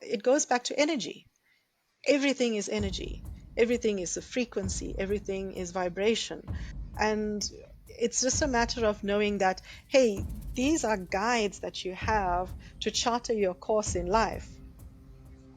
it goes back to energy. Everything is energy, everything is a frequency, everything is vibration. And it's just a matter of knowing that, hey, these are guides that you have to charter your course in life.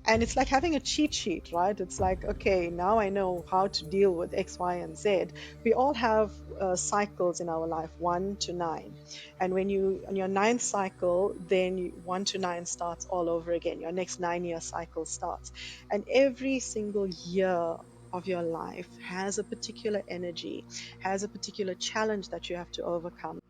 And it's like having a cheat sheet, right? It's like, okay, now I know how to deal with X, Y, and Z. We all have cycles in our life, 1 to 9. And when you, on your ninth cycle, then 1 to 9 starts all over again. Your next 9 year cycle starts. And every single year of your life has a particular energy, has a particular challenge that you have to overcome.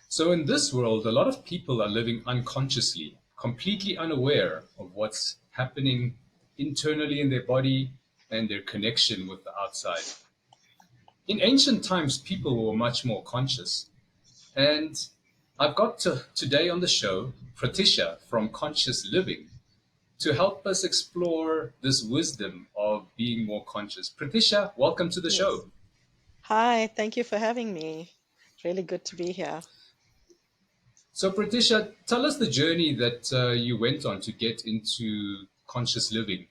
So, in this world, a lot of people are living unconsciously, completely unaware of what's happening internally in their body and their connection with the outside. In ancient times, people were much more conscious. And I've got today on the show Pratisha from Conscious Living to help us explore this wisdom of being more conscious. Pratisha, welcome to the Yes. show. Hi, thank you for having me. Really good to be here. So, Pratisha, tell us the journey that you went on to get into conscious living.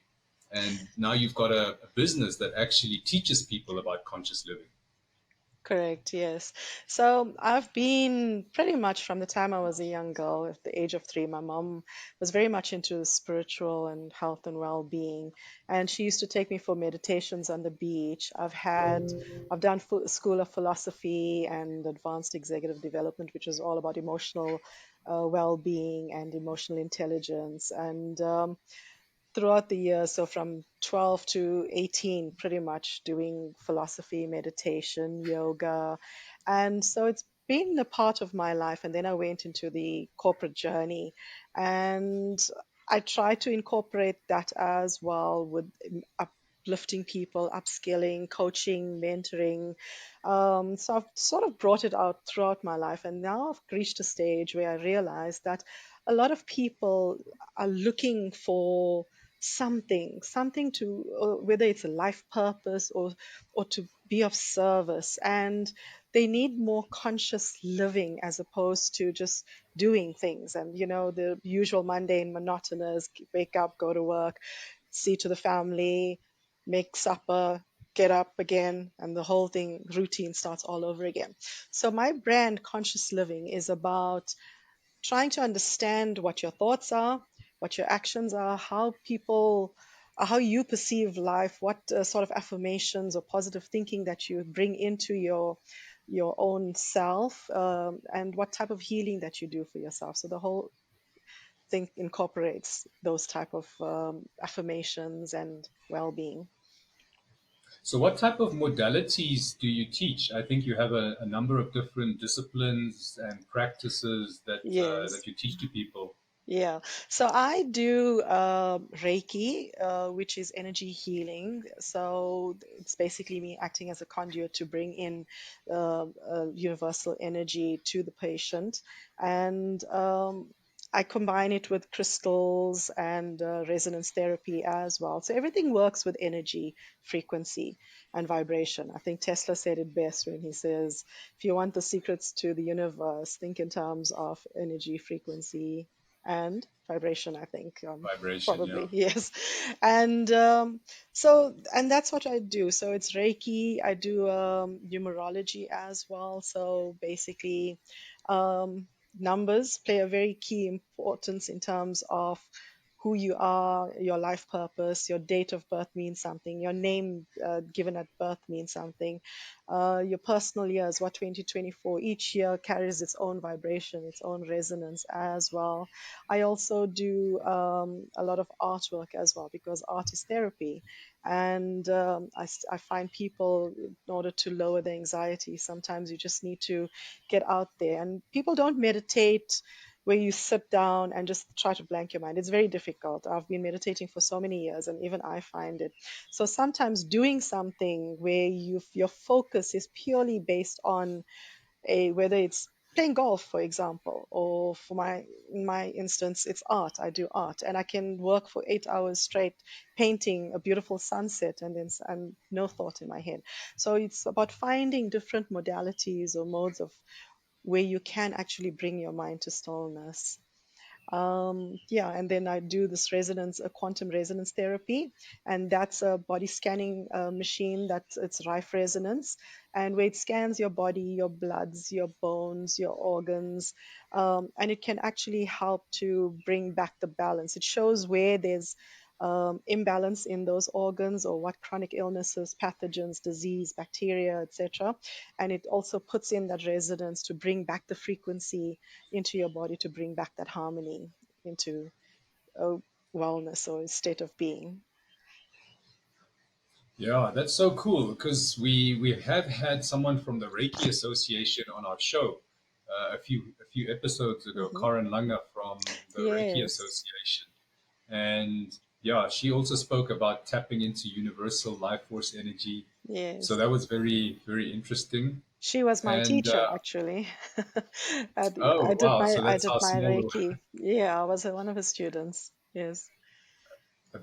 And now you've got a business that actually teaches people about conscious living. Correct, yes. So I've been pretty much from the time I was a young girl, at the age of 3. My mom was very much into spiritual and health and well-being, and she used to take me for meditations on the beach. I've done School of Philosophy and Advanced Executive Development, which is all about emotional well-being and emotional intelligence. And throughout the years, so from 12 to 18, pretty much doing philosophy, meditation, yoga. And so it's been a part of my life. And then I went into the corporate journey, and I try to incorporate that as well with uplifting people, upskilling, coaching, mentoring. So I've sort of brought it out throughout my life. And now I've reached a stage where I realize that a lot of people are looking for something to, whether it's a life purpose or to be of service, and they need more conscious living as opposed to just doing things, and the usual mundane monotonous: wake up, go to work, see to the family, make supper, get up again, and the whole thing routine starts all over again. So my brand Conscious Living is about trying to understand what your thoughts are, what your actions are, how you perceive life, what sort of affirmations or positive thinking that you bring into your own self, and what type of healing that you do for yourself. So the whole thing incorporates those type of affirmations and well-being. So, what type of modalities do you teach? I think you have a number of different disciplines and practices that Yes. you teach to people. Yeah, so I do Reiki, which is energy healing. So it's basically me acting as a conduit to bring in universal energy to the patient. And I combine it with crystals and resonance therapy as well. So everything works with energy, frequency, and vibration. I think Tesla said it best when he says, if you want the secrets to the universe, think in terms of energy, frequency, and vibration, I think, Vibration, yeah. probably. Yes. And that's what I do. So it's Reiki. I do numerology as well. So basically, um, numbers play a very key importance in terms of who you are, your life purpose. Your date of birth means something, your name given at birth means something, your personal years, what 2024, each year carries its own vibration, its own resonance as well. I also do a lot of artwork as well, because art is therapy. And I find people, in order to lower their anxiety, sometimes you just need to get out there. And people don't meditate where you sit down and just try to blank your mind. It's very difficult. I've been meditating for so many years, and even I find it. So sometimes doing something where your focus is purely based on whether it's playing golf, for example, or for in my instance, it's art. I do art, and I can work for 8 hours straight painting a beautiful sunset, and and no thought in my head. So it's about finding different modalities or modes of where you can actually bring your mind to stillness. Yeah, and then I do this resonance, a quantum resonance therapy, and that's a body scanning machine. That's it's Rife resonance, and where it scans your body, your bloods, your bones, your organs, and it can actually help to bring back the balance. It shows where there's imbalance in those organs or what chronic illnesses, pathogens, disease, bacteria, etc. And it also puts in that resonance to bring back the frequency into your body to bring back that harmony into a wellness or a state of being. Yeah, that's so cool because we have had someone from the Reiki Association on our show a few episodes ago, Hmm. Karen Langer from the Reiki Yes, Association, and yeah, she also spoke about tapping into universal life force energy. So yes. that was very interesting. She was my And teacher, actually. oh wow, so I that's did how my small. Reiki. Yeah, I was one of his students. Yes.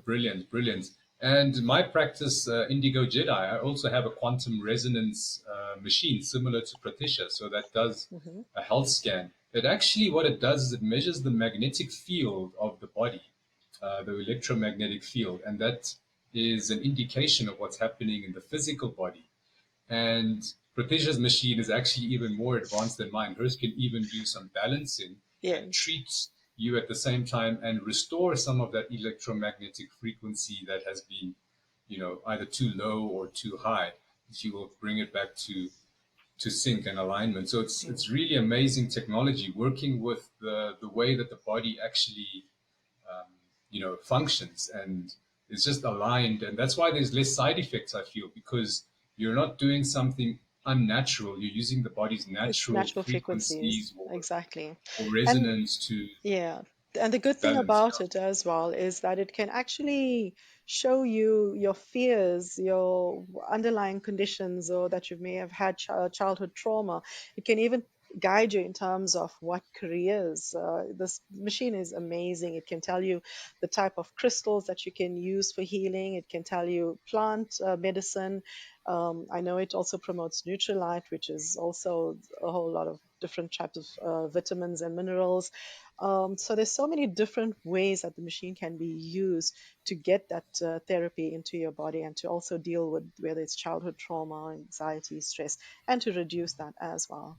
Brilliant, brilliant. And my practice, Indigo Jedi, I also have a quantum resonance machine similar to Pratisha. So that does Hmm. a health scan. It actually, what it does is it measures the magnetic field of the body, the electromagnetic field. And that is an indication of what's happening in the physical body. And Pratisha's machine is actually even more advanced than mine. Hers can even do some balancing and Yes. treat you at the same time and restore some of that electromagnetic frequency that has been, either too low or too high. She will bring it back to sync and alignment. So it's Mm. really amazing technology working with the way that the body actually functions and it's just aligned. And that's why there's less side effects, I feel, because you're not doing something unnatural. You're using the body's It's natural natural frequencies. frequencies Exactly. or And resonance to yeah. And the good thing balance. about it as well is that it can actually show you your fears, your underlying conditions, or that you may have had childhood trauma. It can even guide you in terms of what careers. This machine is amazing. It can tell you the type of crystals that you can use for healing. It can tell you plant medicine. I know it also promotes Nutrilite, which is also a whole lot of different types of vitamins and minerals. So there's so many different ways that the machine can be used to get that therapy into your body and to also deal with whether it's childhood trauma, anxiety, stress, and to reduce that as well.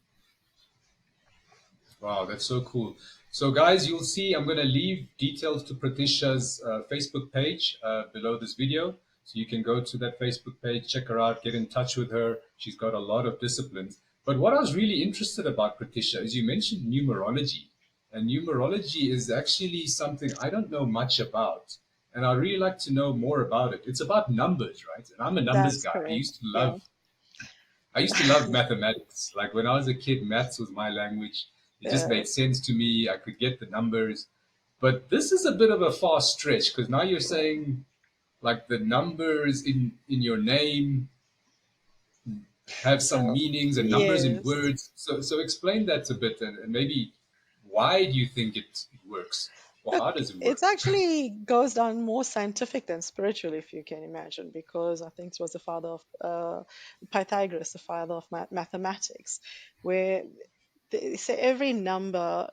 Wow, that's so cool. So, guys, you'll see I'm going to leave details to Pratisha's Facebook page below this video. So you can go to that Facebook page, check her out, get in touch with her. She's got a lot of disciplines. But what I was really interested about Pratisha is you mentioned numerology. And numerology is actually something I don't know much about. And I'd really like to know more about it. It's about numbers, right? And I'm a numbers That's guy. correct. Yeah. I used to love mathematics. Like when I was a kid, maths was my language. It just made Yes. sense to me. I could get the numbers. But this is a bit of a far stretch because now you're saying like the numbers in your name have some So, meanings and numbers in yes. words. So explain that a bit and maybe why do you think it works? Or Look, how does it it work? actually goes down more scientific than spiritual, if you can imagine, because I think it was the father of Pythagoras, the father of mathematics, where they say every number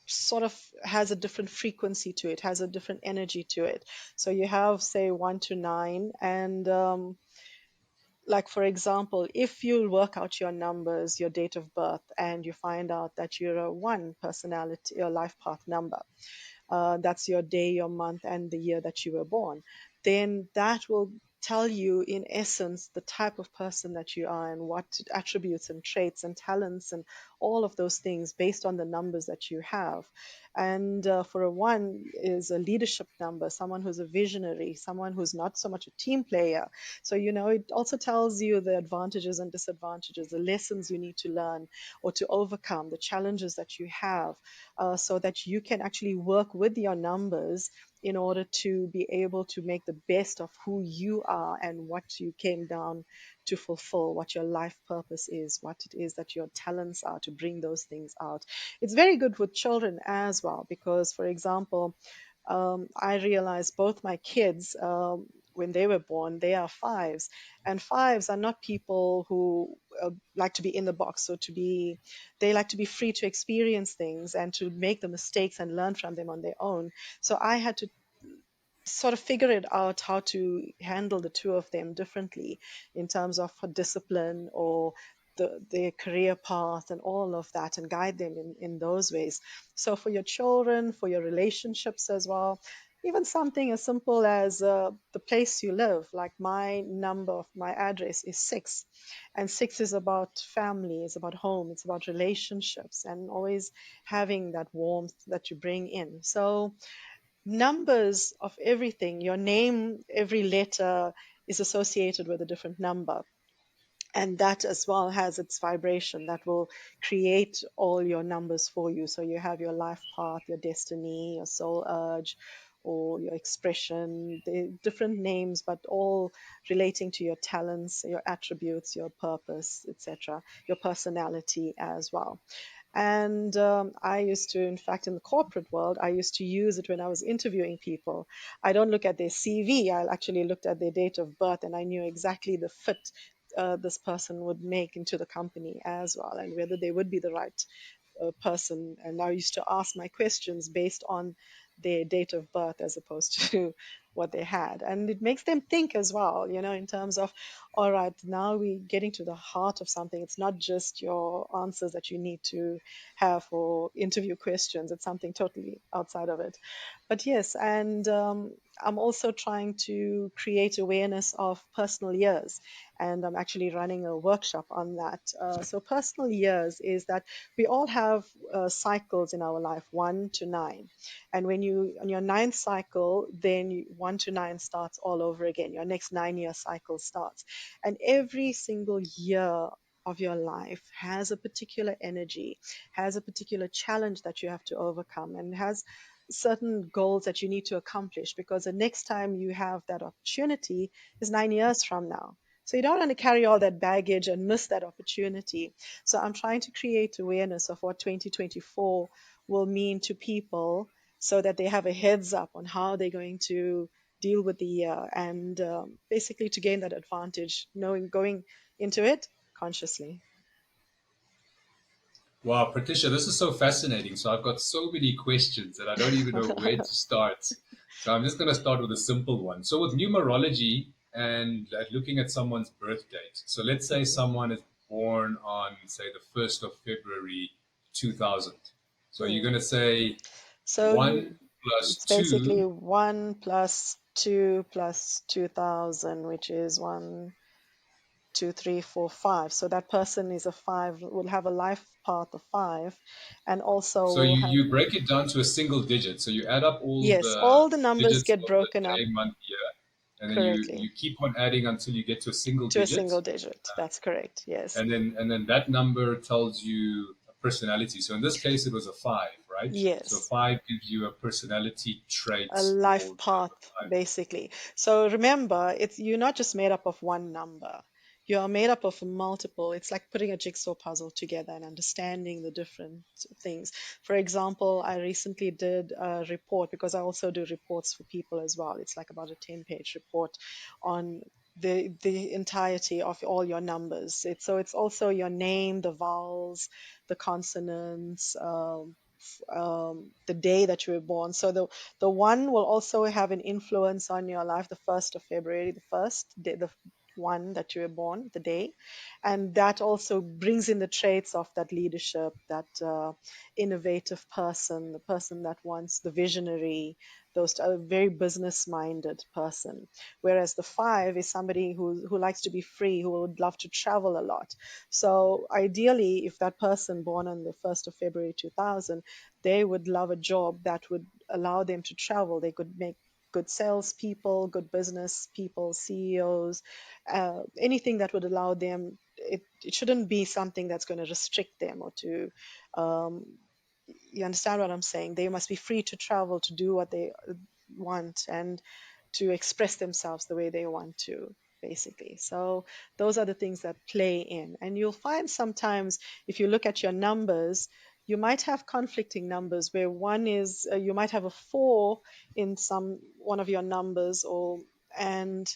sort of has a different frequency to it, has a different energy to it. So you have, say, 1 to 9, and like for example, if you work out your numbers, your date of birth, and you find out that you're a 1 personality, your life path number, that's your day, your month, and the year that you were born, then that will tell you, in essence, the type of person that you are and what attributes and traits and talents and all of those things based on the numbers that you have. And for a 1 is a leadership number, someone who's a visionary, someone who's not so much a team player. So, it also tells you the advantages and disadvantages, the lessons you need to learn or to overcome, the challenges that you have, so that you can actually work with your numbers in order to be able to make the best of who you are and what you came down to fulfill, what your life purpose is, what it is that your talents are, to bring those things out. It's very good with children as well, because, for example, I realized both my kids, when they were born, they are fives, and fives are not people who like to be in the box. So they like to be free to experience things and to make the mistakes and learn from them on their own. So I had to sort of figure it out how to handle the two of them differently in terms of discipline or their career path and all of that, and guide them in those ways. So for your children, for your relationships as well, even something as simple as the place you live, like my number of my address is 6, and 6 is about family, it's about home, it's about relationships, and always having that warmth that you bring in. So numbers of everything. Your name, every letter is associated with a different number. And that as well has its vibration that will create all your numbers for you. So you have your life path, your destiny, your soul urge, or your expression, the different names, but all relating to your talents, your attributes, your purpose, etc., your personality as well. And I used to, in fact, in the corporate world, I used to use it when I was interviewing people. I don't look at their CV, I actually looked at their date of birth, and I knew exactly the fit this person would make into the company as well, and whether they would be the right person. And I used to ask my questions based on their date of birth as opposed to what they had. And it makes them think as well, in terms of, all right, now we're getting to the heart of something. It's not just your answers that you need to have for interview questions, it's something totally outside of it. But yes, and I'm also trying to create awareness of personal years, and I'm actually running a workshop on that. So, personal years is that we all have cycles in our life, 1 to 9. And when you, on your ninth cycle, then 1 to 9 starts all over again. Your next 9 year cycle starts. And every single year of your life has a particular energy, has a particular challenge that you have to overcome, and has certain goals that you need to accomplish, because the next time you have that opportunity is 9 years from now. So you don't want to carry all that baggage and miss that opportunity. So I'm trying to create awareness of what 2024 will mean to people, so that they have a heads up on how they're going to deal with the year, and basically to gain that advantage, knowing going into it consciously. Wow, Pratisha, this is so fascinating. So I've got so many questions that I don't even know where to start. So I'm just going to start with a simple one. So with numerology and looking at someone's birth date. So let's say someone is born on, say, the 1st of February 2000. So you're going Hmm. to say So you, 1 plus it's basically 2. 1 plus 2 plus 2000, which is 1, 2, 3, 4, 5. So that person is a five, will have a life path of five, and also So will have, you break it down to a single digit. So you add up all yes, the all the numbers digits get of the broken up day, month, year, and then you correctly keep on adding until you get to a single to a digit. single digit. That's correct. Yes. And then that number tells you a personality. So in this case, it was a 5, right? So Yes. 5 gives you a personality A trait life or path, basically. So remember, it's you're not just made up of one number. You are made up of multiple. It's like putting a jigsaw puzzle together and understanding the different things. For example, I recently did a report, because I also do reports for people as well. It's like about a 10-page report on the entirety of all your numbers. It's also your name, the vowels, the consonants, the day that you were born. So the one will also have an influence on your life. The 1st of February, the first day, the one that you were born, the day, and that also brings in the traits of that leadership, that innovative person, the person that wants the visionary, those a very business minded person. Whereas the 5 is somebody who likes to be free, who would love to travel a lot. So ideally, if that person born on the 1st of February 2000, they would love a job that would allow them to travel. They could make good salespeople, good business people, CEOs, anything that would allow them. It shouldn't be something that's going to restrict them or to. Um, you understand what I'm saying? They must be free to travel to do what they. want, and to express themselves the way they want to, basically. So those are the things that play in. And you'll find sometimes if you look at your numbers, you might have conflicting numbers where one is you might have a 4 in some one of your numbers, or and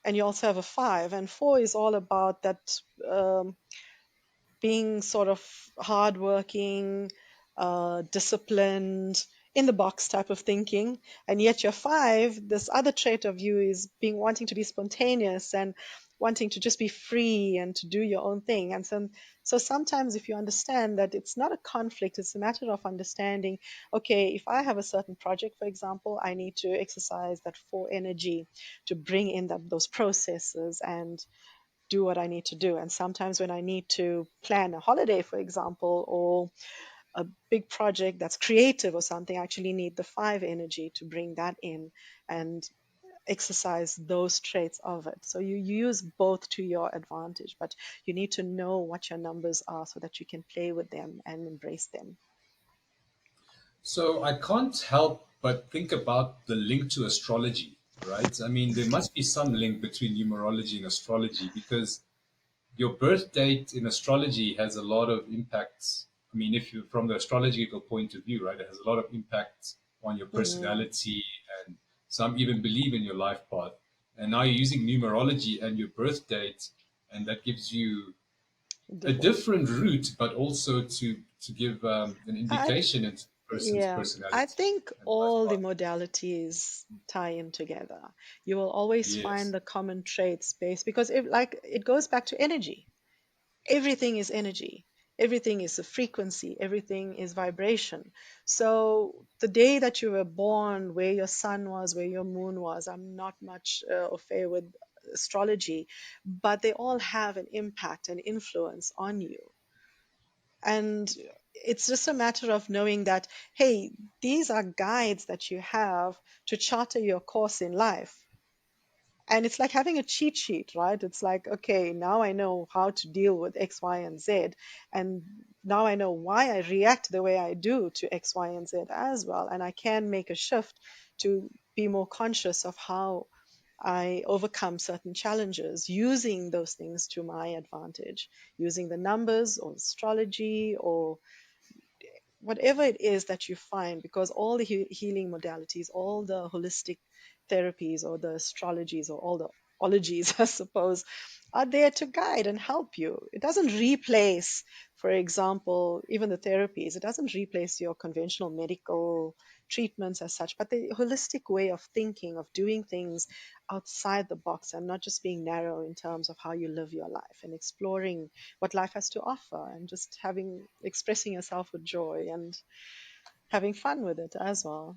and you also have a 5, and 4 is all about that, um, being sort of hardworking, disciplined, in the box type of thinking. And yet your 5, this other trait of you is being wanting to be spontaneous and wanting to just be free and to do your own thing. And so sometimes if you understand that it's not a conflict, it's a matter of understanding, okay, if I have a certain project, for example, I need to exercise that 4 energy to bring in those processes and do what I need to do. And sometimes when I need to plan a holiday, for example, or a big project that's creative or something, I actually need the 5 energy to bring that in and exercise those traits of it. So you use both to your advantage, but you need to know what your numbers are so that you can play with them and embrace them. So I can't help but think about the link to astrology, right? I mean, there must be some link between numerology and astrology because your birth date in astrology has a lot of impacts. I mean, if you from the astrological point of view, right, it has a lot of impacts on your Mm, personality, and some even believe in your life path. And now you're using numerology and your birth date, and that gives you a different. different route, but also to give an I indication into the person's Yeah, I personality think and life all the path. modalities tie in together. You will always find Yes. the common traits based, because it goes back to energy. Everything is energy. Everything is a frequency. Everything is vibration. So the day that you were born, where your sun was, where your moon was, I'm not much au fait with astrology, but they all have an impact and influence on you. And it's just a matter of knowing that, hey, these are guides that you have to charter your course in life. And it's like having a cheat sheet, right? It's like, okay, now I know how to deal with X, Y, and Z. And now I know why I react the way I do to X, Y, and Z as well. And I can make a shift to be more conscious of how I overcome certain challenges using those things to my advantage, using the numbers or astrology or whatever it is that you find, because all the healing modalities, all the holistic therapies or the astrologies or all the ologies, I suppose, are there to guide and help you. It doesn't replace, for example, even the therapies, it doesn't replace your conventional medical treatments as such, but the holistic way of thinking, of doing things outside the box and not just being narrow in terms of how you live your life and exploring what life has to offer and just having expressing yourself with joy and having fun with it as well.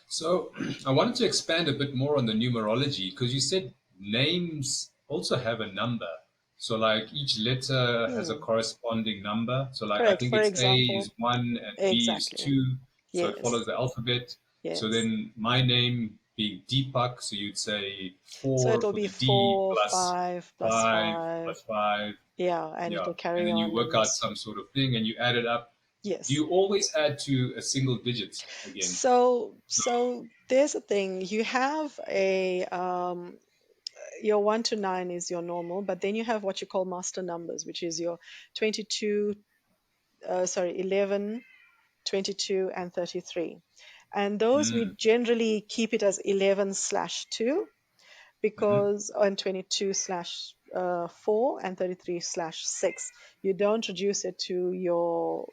So I wanted to expand a bit more on the numerology because you said names also have a number. So like each letter has a Hmm. corresponding number. So like I Correct. think For it's A example, is one and B is exactly. two. So it Yes. follows the alphabet. So Yes. then my name being Deepak, so you'd say So four it'll for be the D four, plus five plus five five. plus five. Yeah, and Yeah. it'll And carry then you on work and out some sort of thing and you add it up. Do yes. you always add to a single digit again? So there's a thing. You have a your 1 to 9 is your normal, but then you have what you call master numbers, which is your 22, 11, 22, and 33. And those we Mm. generally keep it as 11 slash 2 Hmm. because on 22 slash 4 and 33 slash 6. You don't reduce it to your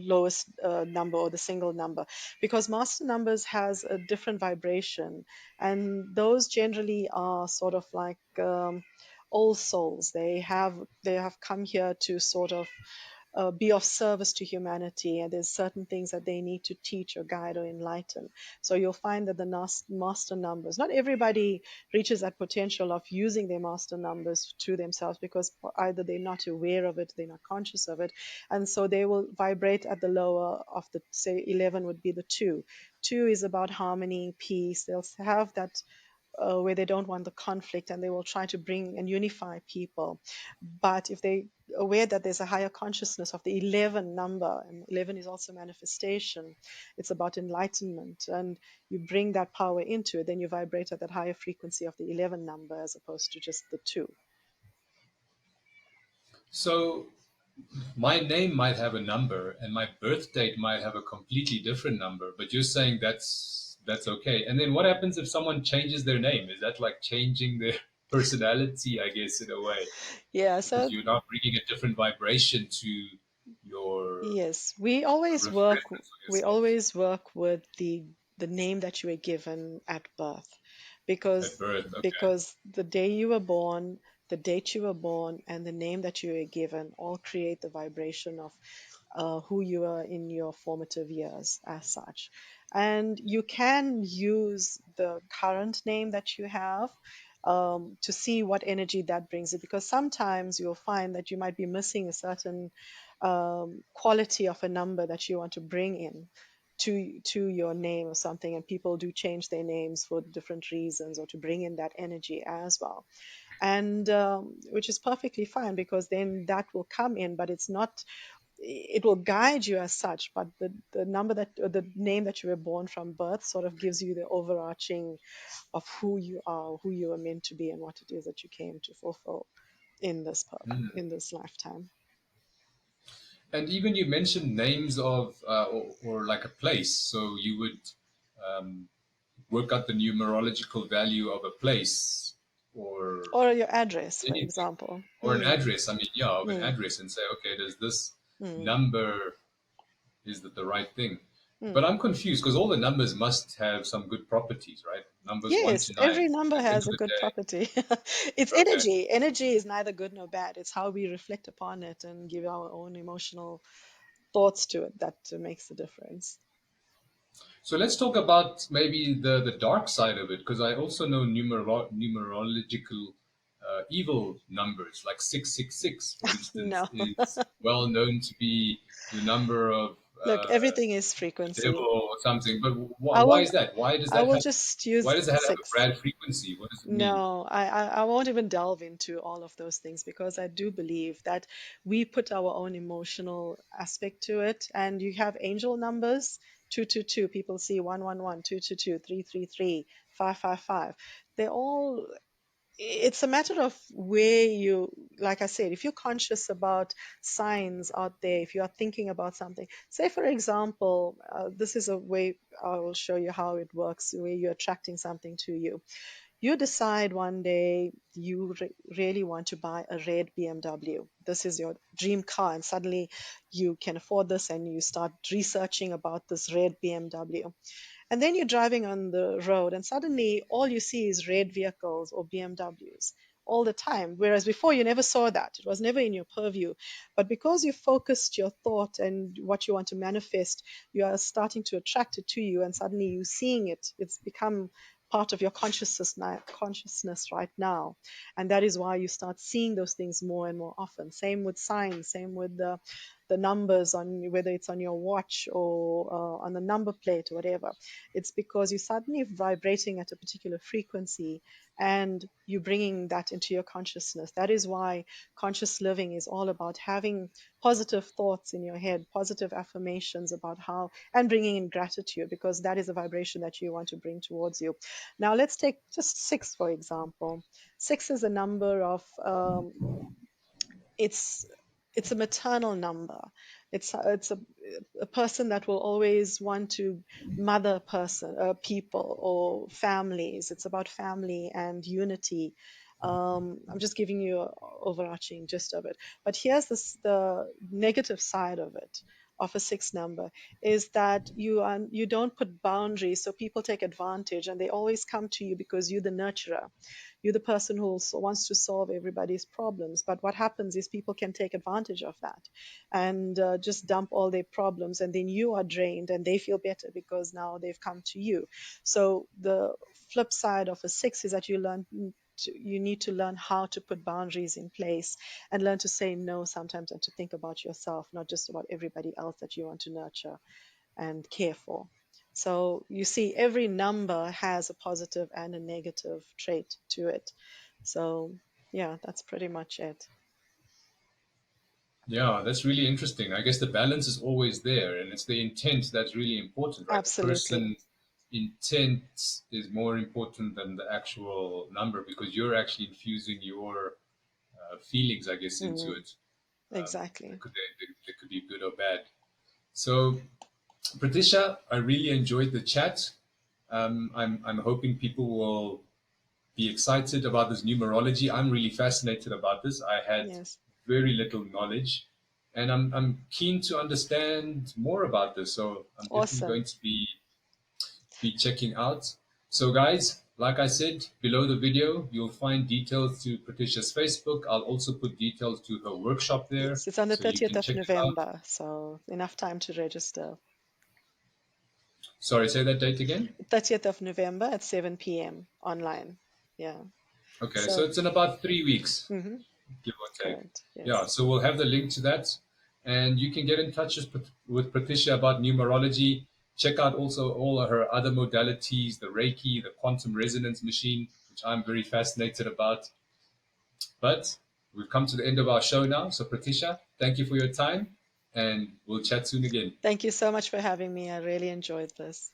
lowest number or the single number, because master numbers has a different vibration, and those generally are sort of like old souls. They have come here to sort of be of service to humanity, and there's certain things that they need to teach or guide or enlighten. So you'll find that the master numbers, not everybody reaches that potential of using their master numbers to themselves, because either they're not aware of it, they're not conscious of it, and so they will vibrate at the lower of the, say 11 would be the 2. 2 is about harmony, peace. They'll have that where they don't want the conflict and they will try to bring and unify people. But if they aware that there's a higher consciousness of the 11 number, and 11 is also manifestation, it's about enlightenment, and you bring that power into it, then you vibrate at that higher frequency of the 11 number as opposed to just the two. So my name might have a number and my birth date might have a completely different number, but you're saying that's okay. And then what happens if someone changes their name? Is that like changing their personality, I guess, in a way? Yeah, Because so you're now bringing a different vibration to your yes, we always work reference of we yourself always work with the name that you were given at birth, at because birth. Okay. the day you were born, the date you were born, and the name that you were given all create the vibration of who you are in your formative years as such. And you can use the current name that you have to see what energy that brings it, because sometimes you'll find that you might be missing a certain quality of a number that you want to bring in to your name or something, and people do change their names for different reasons or to bring in that energy as well, and which is perfectly fine, because then that will come in, but it's not, it will guide you as such, but the number that or the name that you were born from birth sort of gives you the overarching of who you are, who you are meant to be, and what it is that you came to fulfill in this in this lifetime. And even you mentioned names of or like a place. So you would um, work out the numerological value of a place or Or your address, for anything, example. or an address. I mean, yeah, of an Mm, address, and say, okay, does this mm, number, is that the right thing? But mm. I'm confused because all the numbers must have some good properties, right? Numbers one Yes, to nine. every number At the end has of a the good day, property. It's okay. energy. Energy is neither good nor bad. It's how we reflect upon it and give our own emotional thoughts to it that makes the difference. So let's talk about maybe the dark side of it, because I also know numerological evil numbers, like 666, for instance, No. is well known to be the number of Look, everything is the frequency. devil or something. But I why will is that? Why does I that will have? just Why use does it have a six. bad frequency? What does it mean? No, I won't even delve into all of those things, because I do believe that we put our own emotional aspect to it. And you have angel numbers, 222, people see 111, 222, 333, 555. They're all, it's a matter of where you, like I said, if you're conscious about signs out there, if you are thinking about something, say for example, this is a way I will show you how it works, where you're attracting something to you. You decide one day you really want to buy a red BMW. This is your dream car, and suddenly you can afford this, and you start researching about this red BMW. And then you're driving on the road, and suddenly all you see is red vehicles or BMWs all the time. Whereas before you never saw that, it was never in your purview. But because you focused your thought and what you want to manifest, you are starting to attract it to you, and suddenly you're seeing it. It's become part of your consciousness right now, and that is why you start seeing those things more and more often. Same with signs, same with the numbers on, whether it's on your watch or on the number plate or whatever. It's because you're suddenly vibrating at a particular frequency, and you're bringing that into your consciousness. That is why conscious living is all about having positive thoughts in your head, positive affirmations about how, and bringing in gratitude, because that is a vibration that you want to bring towards you. Now, let's take just six, for example. Six is a number of it's it's a maternal number. It's a person that will always want to mother person people or families. It's about family and unity. I'm just giving you an overarching gist of it. But here's the negative side of it, of a six number, is that you don't put boundaries, so people take advantage, and they always come to you because you're the nurturer. You're the person who also wants to solve everybody's problems. But what happens is people can take advantage of that and just dump all their problems, and then you are drained, and they feel better because now they've come to you. So the flip side of a six is that you need to learn how to put boundaries in place and learn to say no sometimes, and to think about yourself, not just about everybody else that you want to nurture and care for. So you see, every number has a positive and a negative trait to it. So, yeah, that's pretty much it. Yeah, that's really interesting. I guess the balance is always there, and it's the intent that's really important, right? The Absolutely. person's intent is more important than the actual number because you're actually infusing your feelings, I guess, into Mm, it. exactly. They could be good or bad. So, Pratisha, I really enjoyed the chat. I'm hoping people will be excited about this numerology. I'm really fascinated about this. I had Yes. very little knowledge, and I'm keen to understand more about this. So I'm definitely Awesome. going to be checking out. So guys, like I said, below the video, you'll find details to Patricia's Facebook. I'll also put details to her workshop there, Yes, it's on the so you 30th can of check it out. November, so enough time to register. Sorry, say that date again. 30th of November at 7 p.m. online. Yeah. Okay, so So, it's in about 3 weeks, mhm, give or take. correct. Yeah, Yes. so we'll have the link to that. And you can get in touch with Patricia about numerology. Check out also all of her other modalities, the Reiki, the quantum resonance machine, which I'm very fascinated about. But we've come to the end of our show now. So, Patricia, thank you for your time, and we'll chat soon again. Thank you so much for having me. I really enjoyed this.